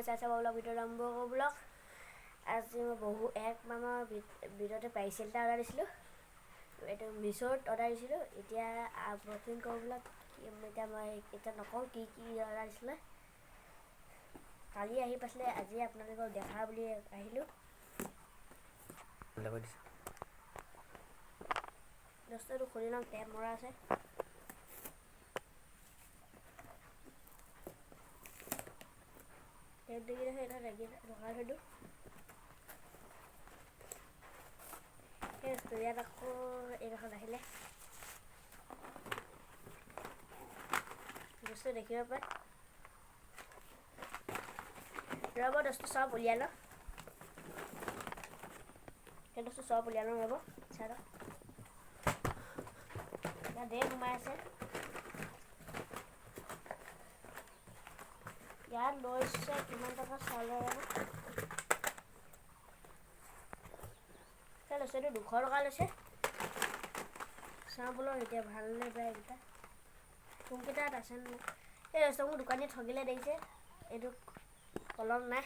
আপোনালোকে চাইছে blog video' আৰম্ভ কৰোঁ ব্লগ। আজি মই এক মাহৰ ভিতৰতে পাৰ্চেল এটা অৰ্ডাৰ দিছিলোঁ। এইটো মিছ'ত অৰ্ডাৰ দিছিলোঁ। এতিয়া আনবক্সিং কৰোঁ ব্লগ। এতিয়া মই নকওঁ কি অৰ্ডাৰ দিছিলে। কালি আহি পাইছিলে, আজি আপোনালোকক দেখা বুলি আহিলোঁ। বস্তুটো খুলি লওঁ, টেপ মৰা আছে। টেপ দেখি এটা লগাই থৈ দিওঁ। ইয়াত আকৌ এইডোখৰত আহিলে বস্তু দেখিব পাৰে। ৰ'ব বস্তু চব উলিয়াই লওঁ। সেই বস্তু চব উলিয়াই লওঁ ৰ'ব। চাই লওক ইয়াত ধেৰ সোমাই আছে। ইয়াত লৈছে কিমান টকা চালে জানো। লৈছে এইটো 200 টকা লৈছে। চাওঁ বোলো এতিয়া ভালনে বেয়া এইকেইটা কোনকেইটাত আছে নো। এই বস্তু মোৰ দোকানীয়ে ঠগিলে দেখিছে। এইটো কলম নাই,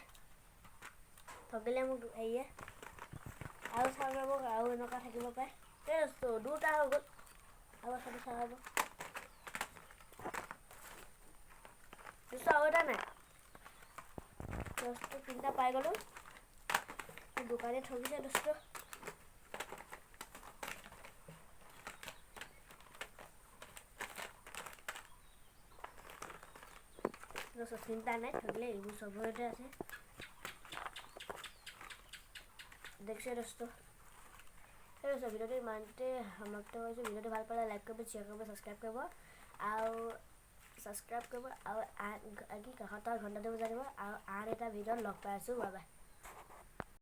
ঠগিলে মোক হেৰিয়ে। আৰু চাব আৰু এনেকুৱা থাকিব পাৰে। এই বস্তু দুটা হৈ গ'ল। আৰু সেইটো চাব বস্তু আৰু এটা নাই। বস্তু 3টা পাই গ'লোঁ। দোকানীয়ে ঠগিছে বস্তু। চিন্তা নাই, ঠগিলে এইবোৰ চবতে আছে। দেখছে দোস্ত। ভিডিঅ'টো ইমানতে সমাপ্ত কৰিছোঁ। ভিডিঅ'টো ভাল পালে লাইক কৰিব, শ্বেয়াৰ কৰিব, ছাবস্ক্ৰাইব কৰিব আৰু কাষত ঘণ্টাটো বজাই দিব। আৰু আন এটা ভিডিঅ'ত লগ পাই আছোঁ। Bye bye.